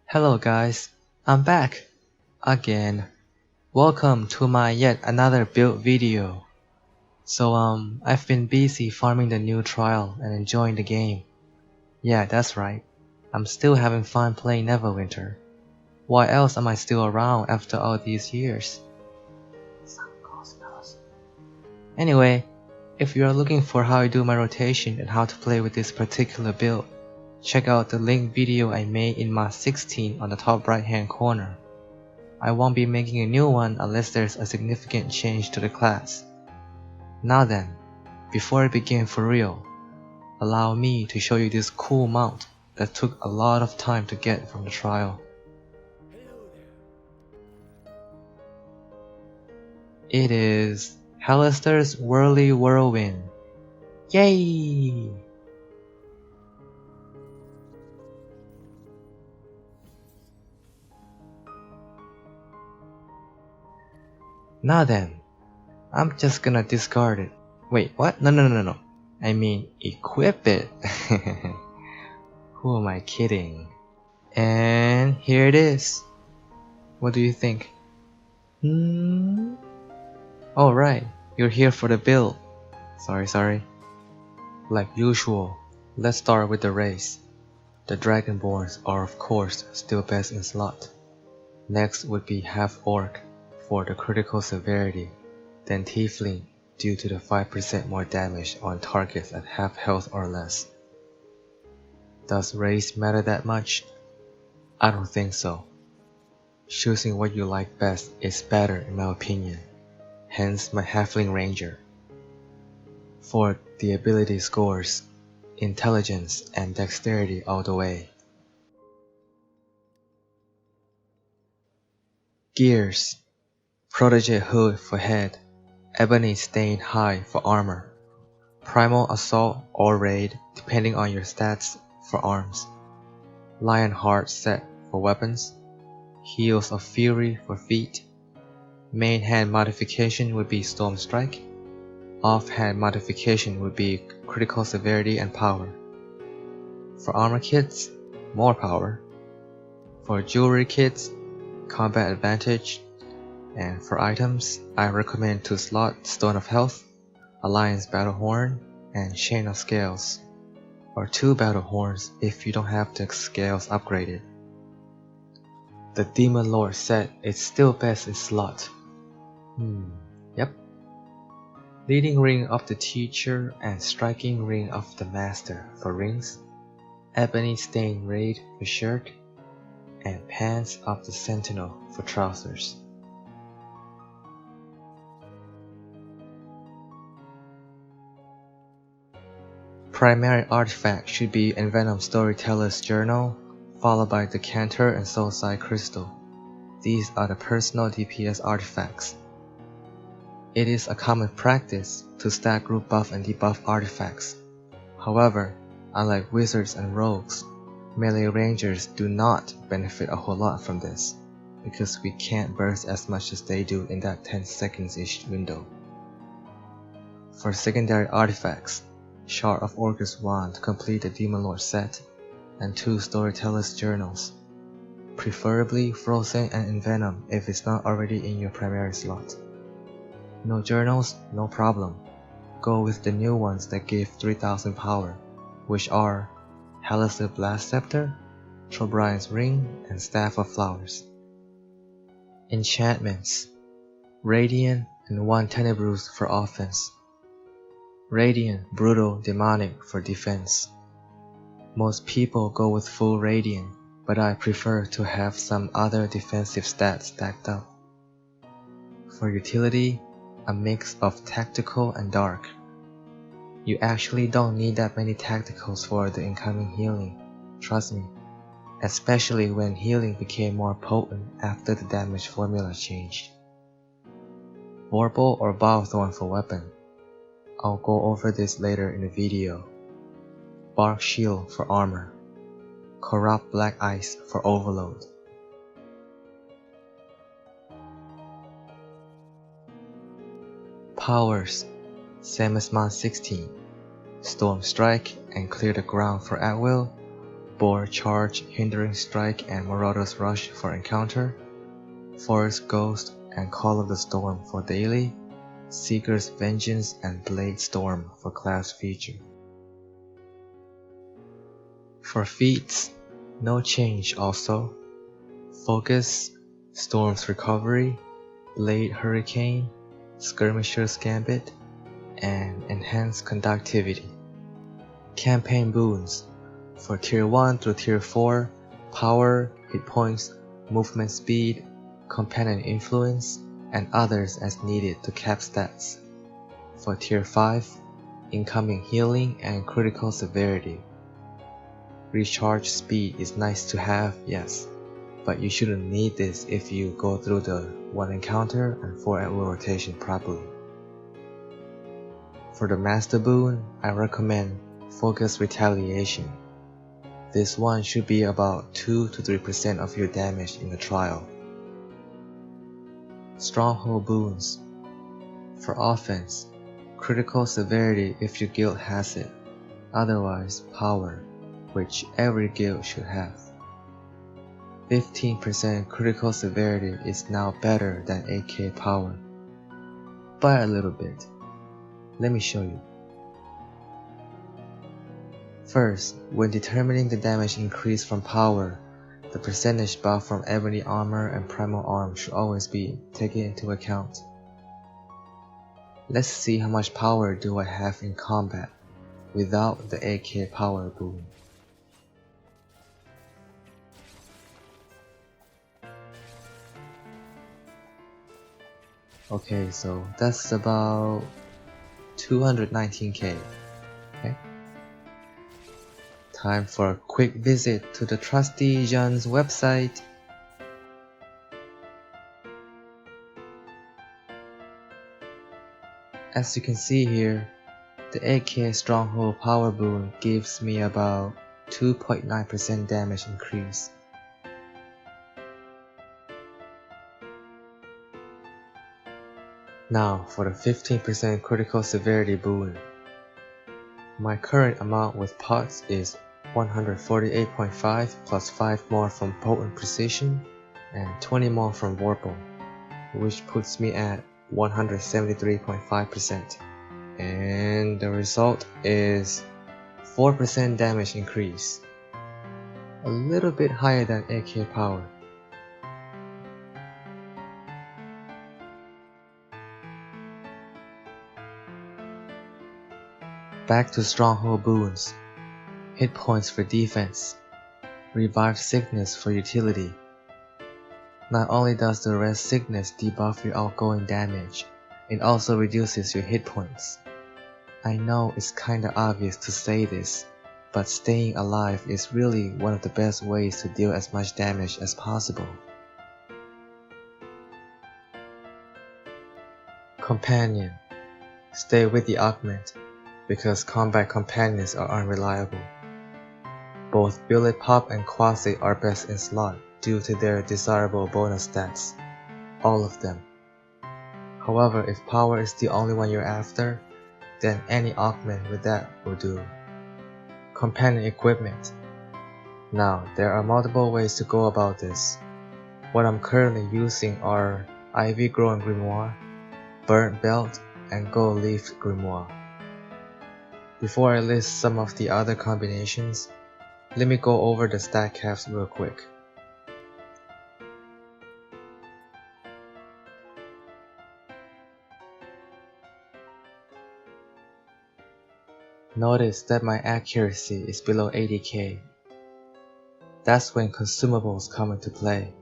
Hello guys, I'm back again. Welcome to my yet another build video. So I've been busy farming the new trial and enjoying the game. Yeah, that's right. I'm still having fun playing Neverwinter. Why else am I still around after all these years? Anyway, if you are looking for how I do my rotation and how to play with this particular build, check out the link video I made in Mod 16 on the top right hand corner. I won't be making a new one unless there's a significant change to the class. Now then, before I begin for real, allow me to show you this cool mount that took a lot of time to get from the trial. It is Halaster's Whirly Whirlwind. Yay! Now then, I'm just gonna discard it. Wait, what? No. I mean, equip it. Who am I kidding? And here it is. What do you think? Oh right, you're here for the build. Sorry. Like usual, let's start with the race. The Dragonborns are of course still best in slot. Next would be half orc for the critical severity, then tiefling due to the 5% more damage on targets at half health or less. Does race matter that much? I don't think so. Choosing what you like best is better in my opinion, hence my halfling ranger. For the ability scores, intelligence and dexterity all the way. Gears, protege hood for head, ebony stained hide for armor, primal assault or raid depending on your stats for arms, lion heart set for weapons, heels of fury for feet, main hand modification would be storm strike, off-hand modification would be critical severity and power. For armor kits, more power. For jewelry kits, combat advantage. And for items, I recommend to slot Stone of Health, Alliance Battle Horn, and Chain of Scales. Or 2 Battle Horns if you don't have the scales upgraded. The Demon Lord set is still best in slot. Yep. Leading Ring of the Teacher and Striking Ring of the Master for rings, Ebony Stained Raid for shirt, and Pants of the Sentinel for trousers. Primary artifact should be Envenom Storyteller's Journal, followed by Decanter and Soulside Crystal. These are the personal DPS artifacts. It is a common practice to stack group buff and debuff artifacts. However, unlike wizards and rogues, melee rangers do not benefit a whole lot from this, because we can't burst as much as they do in that 10 seconds-ish window. For secondary artifacts, Shard of Orcus Wand to complete the Demon Lord set, and 2 Storyteller's Journals, preferably Frozen and Envenom if it's not already in your primary slot. No journals, no problem. Go with the new ones that give 3000 power, which are Halaster Blast Scepter, Trobrian's Ring, and Staff of Flowers. Enchantments, Radiant and 1 Tenebrous for offense. Radiant, Brutal, Demonic for defense. Most people go with full Radiant, but I prefer to have some other defensive stats stacked up. For utility, a mix of tactical and dark. You actually don't need that many tacticals for the incoming healing, trust me, especially when healing became more potent after the damage formula changed. Vorpal or Bilethorn for weapon. I'll go over this later in the video. Bark Shield for armor. Corrupt Black Ice for overload. Powers, same as Mod 16. Storm Strike and clear the ground for at will, Boar Charge, Hindering Strike, and Marauder's Rush for encounter, Forest Ghost and Call of the Storm for daily, Seeker's Vengeance and Blade Storm for class feature. For feats, no change also. Focus, Storm's Recovery, Blade Hurricane, Skirmisher's Gambit, and Enhanced Conductivity. Campaign Boons, for Tier 1 through Tier 4, Power, Hit Points, Movement Speed, Companion Influence, and others as needed to cap stats. For Tier 5, Incoming Healing and Critical Severity. Recharge Speed is nice to have, yes, but you shouldn't need this if you go through the 1 encounter and 4 annual rotation properly. For the Master Boon, I recommend Focus Retaliation. This one should be about 2 to 3% of your damage in the trial. Stronghold Boons. For offense, Critical Severity if your guild has it, otherwise Power, which every guild should have. 15% Critical Severity is now better than 8k Power, by a little bit. Let me show you. First, when determining the damage increase from Power, the percentage buff from Ebony Armor and Primal Arm should always be taken into account. Let's see how much power do I have in combat without the 8k Power boon. Okay, so that's about 219k. Okay. Time for a quick visit to the trusty Jan's website. As you can see here, the 8k Stronghold Power Boon gives me about 2.9% damage increase. Now for the 15% Critical Severity Boon. My current amount with pots is 148.5 plus 5 more from Potent Precision and 20 more from Vorpal, which puts me at 173.5%. And the result is 4% damage increase, a little bit higher than 8k power. Back to Stronghold Boons. Hit points for defense. Revive Sickness for utility. Not only does the Rest Sickness debuff your outgoing damage, it also reduces your hit points. I know it's kinda obvious to say this, but staying alive is really one of the best ways to deal as much damage as possible. Companion. Stay with the augment, because combat companions are unreliable. Both Billet Pop and Quasi are best in slot due to their desirable bonus stats, all of them. However, if power is the only one you're after, then any augment with that will do. Companion equipment. Now, there are multiple ways to go about this. What I'm currently using are Ivy Grown Grimoire, Burnt Belt, and Gold Leaf Grimoire. Before I list some of the other combinations, let me go over the stat caps real quick. Notice that my accuracy is below 80k. That's when consumables come into play.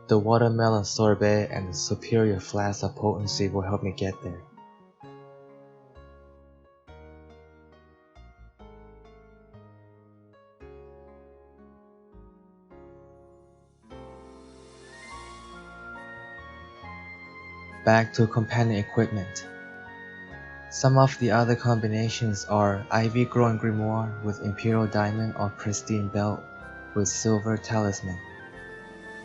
The Watermelon Sorbet and the Superior Flask of Potency will help me get there. Back to companion equipment. Some of the other combinations are Ivy Grown Grimoire with Imperial Diamond or Pristine Belt with Silver Talisman.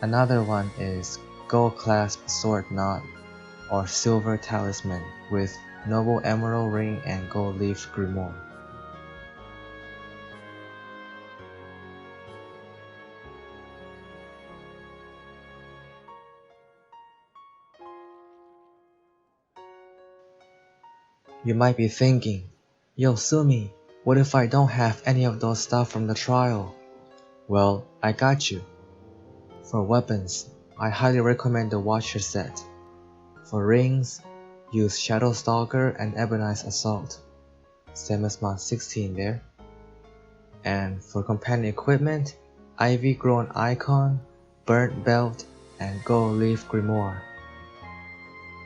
Another one is Gold Clasp Sword Knot or Silver Talisman with Noble Emerald Ring and Gold Leaf Grimoire. You might be thinking, yo Sumi, what if I don't have any of those stuff from the trial? Well, I got you. For weapons, I highly recommend the Watcher set. For rings, use Shadow Stalker and Ebonized Assault, same as mod 16 there. And for companion equipment, Ivy Grown Icon, Burnt Belt, and Gold Leaf Grimoire.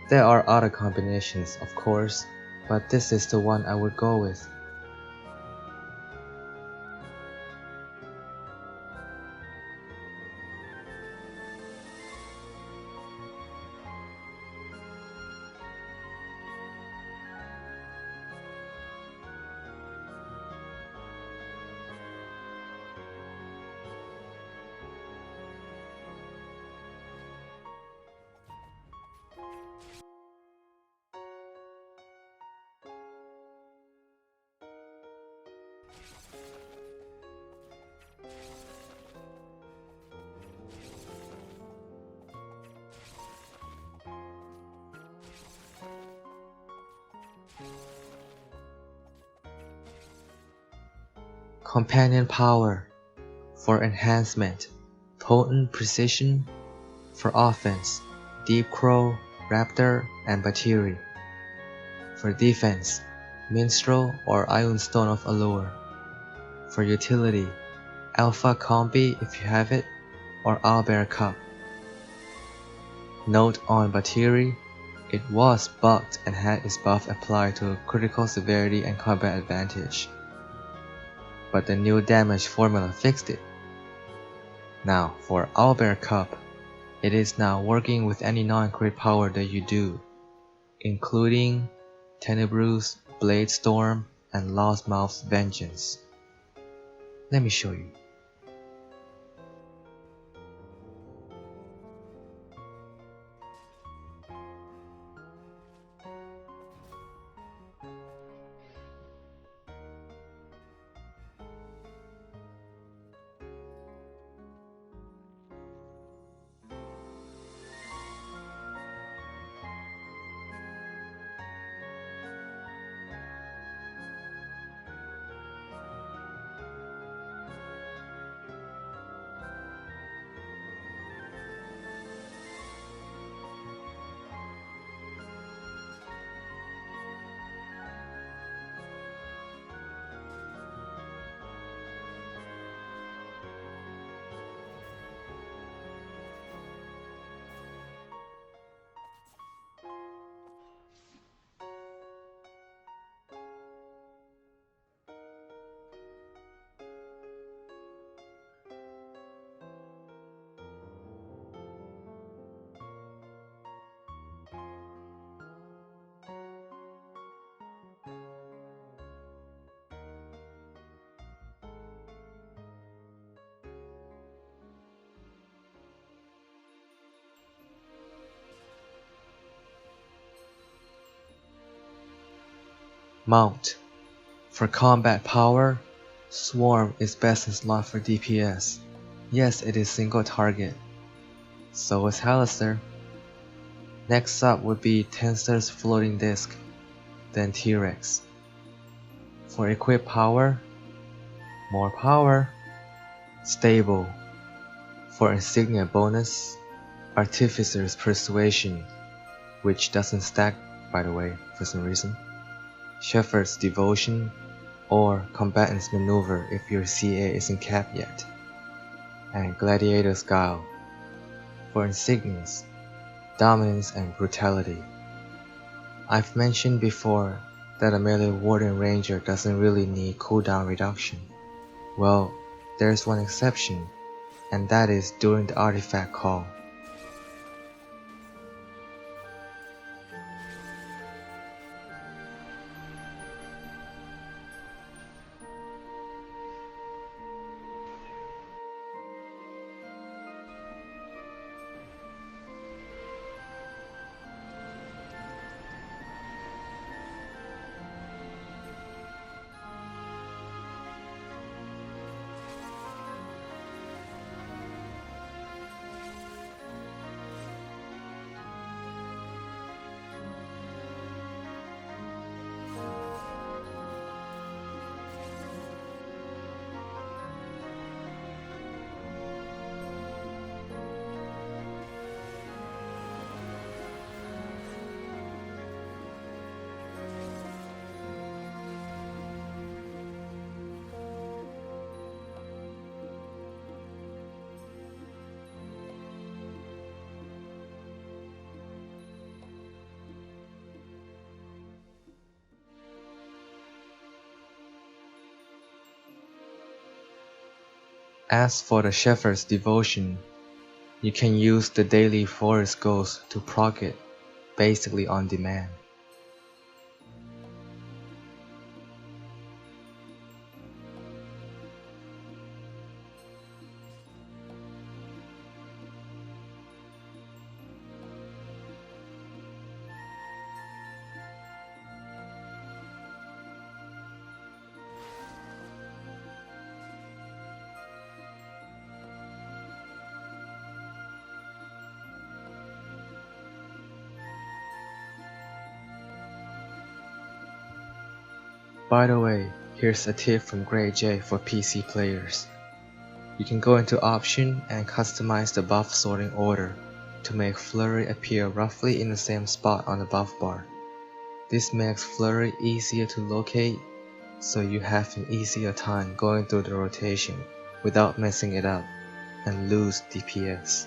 There are other combinations, of course, but this is the one I would go with. Companion Power. For enhancement, Potent Precision. For offense, Deep Crow, Raptor, and Batiri. For defense, Minstrel or Iron Stone of Allure. For utility, Alpha Combi if you have it, or Owlbear Cup. Note on Batiri, it was bugged and had its buff applied to critical severity and combat advantage. But the new damage formula fixed it. Now for Owlbear Cup, it is now working with any non-crit power that you do, including Tenebrous, Blade Storm, and Loudmouth's Vengeance. Let me show you. Mount. For combat power, Swarm is best in slot for DPS. Yes, it is single target. So is Halaster. Next up would be Tensor's Floating Disc, then T-Rex. For equip power, more power, stable. For insignia bonus, Artificer's Persuasion, which doesn't stack by the way for some reason, Shepherd's Devotion, or Combatant's Maneuver if your CA isn't capped yet, and Gladiator's Guile. For insignias, Dominance and Brutality. I've mentioned before that a melee Warden Ranger doesn't really need cooldown reduction. Well, there's one exception, and that is during the artifact call. As for the Shepherd's Devotion, you can use the daily forest goals to proc it, basically on demand. By the way, here's a tip from Grey J for PC players. You can go into Option and customize the buff sorting order to make Flurry appear roughly in the same spot on the buff bar. This makes Flurry easier to locate, so you have an easier time going through the rotation without messing it up and lose DPS.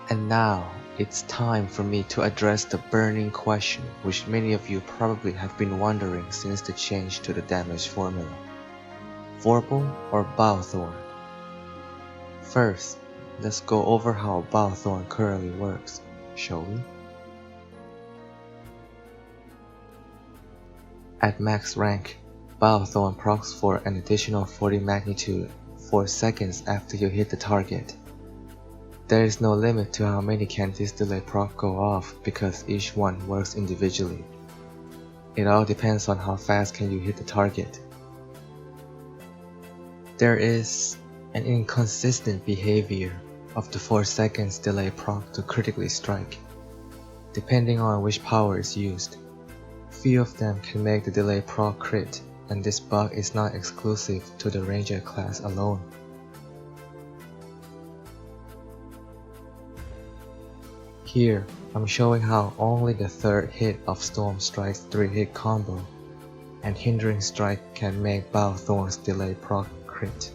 And now, it's time for me to address the burning question which many of you probably have been wondering since the change to the damage formula. Vorpal or Bilethorn? First, let's go over how Bilethorn currently works, shall we? At max rank, Bilethorn procs for an additional 40 magnitude 4 seconds after you hit the target. There is no limit to how many can this delay proc go off because each one works individually. It all depends on how fast can you hit the target. There is an inconsistent behavior of the 4 seconds delay proc to critically strike, depending on which power is used. Few of them can make the delay proc crit, and this bug is not exclusive to the Ranger class alone. Here, I'm showing how only the third hit of Storm Strike's 3-hit combo and Hindering Strike can make Bilethorn's delay proc crit.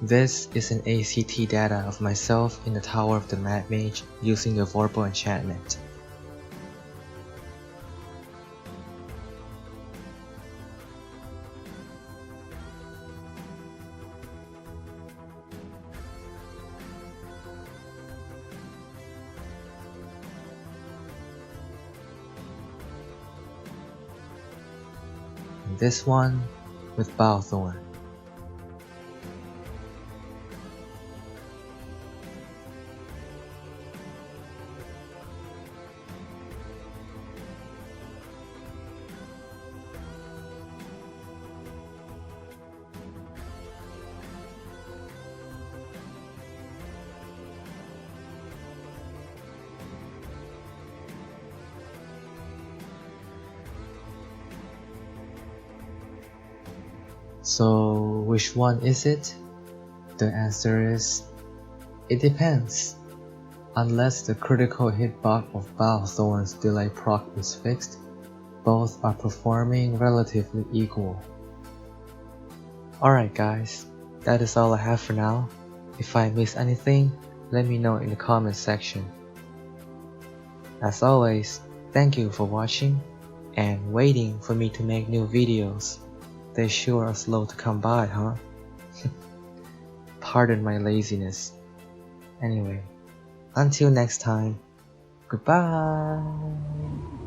This is an ACT data of myself in the Tower of the Mad Mage using the Vorpal enchantment. This one with Bilethorn. So which one is it? The answer is, it depends. Unless the critical hit bug of Bilethorn's delay proc is fixed, both are performing relatively equal. Alright guys, that is all I have for now. If I miss anything, let me know in the comment section. As always, thank you for watching and waiting for me to make new videos. They sure are slow to come by, huh? Pardon my laziness. Anyway, until next time, goodbye!